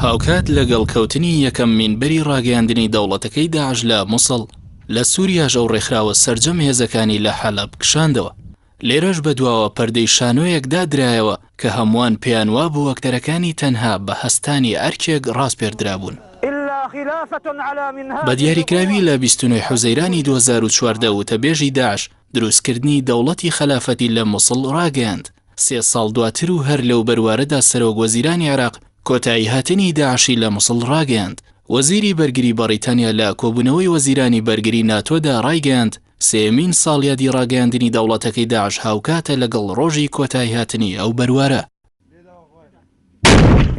هاوکات لەگەڵ کەوتنی یەکەم مینبەری ڕاگەیاندنی دەوڵەتەکەی داعش لە مووسڵ لە سووریاش ئەو ڕێکخراوە سەرجەم هێزەکانی لە حەلەب کشاندەوە. لێرەش بەدواوە پەردەی شانۆیەک دادرایەوە کە هەمووان پێیان وابوو وەکتەرەکانی تەنها بە هەستانی ئەرکێک ڕاستپێردرا بوون. بە دیاریکراوی لە 29 حوزەیرانی 2014 وتەبێژی داعش دروستکردنی دەوڵەتی خەلافەتی لە مووسڵ ڕاگەیاند. 3 ساڵ دواتر و هەر لەو بەروارەدا سەرۆک وەزیرانی عێراق کۆتایی هاتنی داعشی لە مووسڵ ڕاگەیاند. وەزیری بەرگری بەریتانیا لە کۆبوونەوەی وەزیرانی بەرگری ناتۆدا ڕایگەیاند سێمین ساڵیادی ڕاگەیاندنی دەوڵەتەکەی داعش هاوکاتە لەگەڵ ڕۆژی کۆتایی هاتنی ئەو بەروارە.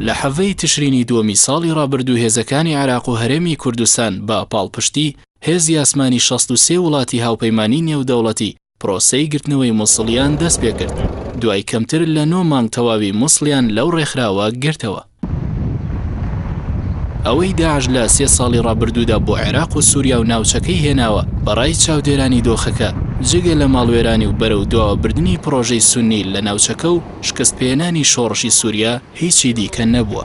لە حەڤەی تشرینی دووەمی ساڵی ڕابردوو هێزەکانی عێراق و هەرێمی کوردستان بە پاڵپشتی هێزی ئاسمانی 63 وڵاتی هاوپەیمانی نێودەوڵەتی پرۆسەی گرتنەوەی مووسڵیان دەست پێ کرد. دوای کەمتر لە 9 مانگ تەواوی مووسڵیان لەو ڕێکخراوە گرتەوە. ئەوەی داعش لە 3 ساڵی ڕابردوودا بۆ عێراق و سووریا و ناوچەکەی هێناوە بەڕای چاودێرانی دۆخەکە جگە لە ماڵوێرانی و بەرەو دواوەبردنی پرۆژەی سونی لە ناوچەکە و شکستپێنانی شۆڕشی سووریا هیچی دیکە نەبووە.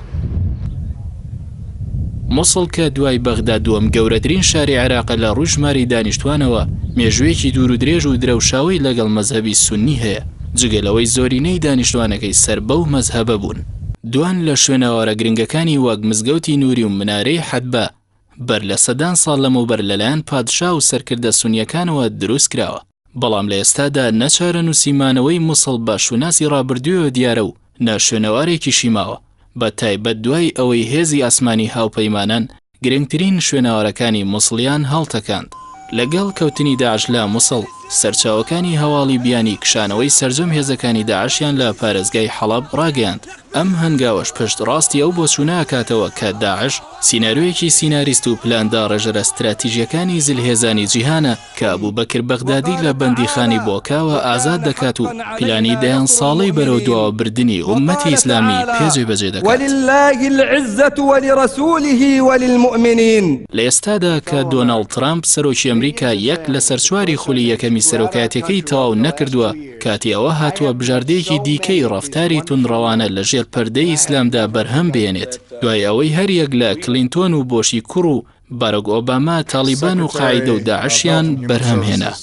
مووسڵ کە دوای بەغدا دووەم گەورەترین شاری عێراقە لە ڕووژماری دانیشتوانەوە مێژوویەکی دوور و درێژ و درەوشاوی لەگەڵ مەزهەبی سونی هەیە، جگەلەوەی زۆرینەی دانیشتوانەکەی سەر بەو مەزهەبە بوون. دوان لە شوێنەوارە گرنگەکانی وەک مزگەوتی نووری و منارەی حەدبە بەر لە سەدان ساڵ لەمەوبەر لەلایەن پادشا و سەرکردە سونیەکانەوە دروست کراوە. بەڵام لە ئێستادا نەچارە نووسیمانەوەی مووسڵ بە شوناسی ڕابردوویەوە دیارە و ناشوێنەوارێکیشی ماوە، بە تایبەت دوای ئەوەی هێزی ئاسمانی هاوپەیمانان گرنگترین شوێنەوارەکانی مووسڵیان هەڵتەکاند. لەگەڵ کەوتنی داعش لە مووسڵ سەرچاوەکانی هەواڵی بیانی کشانەوەی سەرجەم هێزەکانی داعشیان لە پارێزگای حەڵەب ڕاگەیاند. ئەم هەنگاوەش پشت ڕاستی ئەو بۆچوونە ئەکاتەوە کە داعش سیناریۆیەکی سیناریست و پلاندا ڕێژەرە استراتیژیەکانی زلهێزانی جیهانە کە ئەبوبەکر بەغدادی لە بەندیخانی بۆکاوە ئازاد دەکات و پلانی دەیان ساڵەی بەرەو دواوەبردنی ئوممەتی ئیسلامی پێجێبەجێ دەکات. ولله العزة ولرسوله وللمؤمنين. لە ئێستادا کە دۆناڵد ترامپ سەرۆکی ئەمریکا یەک لە سەرچواری خولی یەکەمی سەرۆکایەتەکەی تەواو نەکردووە، کاتی ئەوە هاتووە بژاردەیەکی دیکەی ڕەفتاری تونڕەوانە لەژێر پەردەی ئیسلامدا بەرهەم بێنێت. دوای ئەوەی هەر یەک لە کلینتۆن و بۆشی کوڕ و باراک ئۆباما تالیبان و قاعیدە و داعشیان بەرهەم هێنا.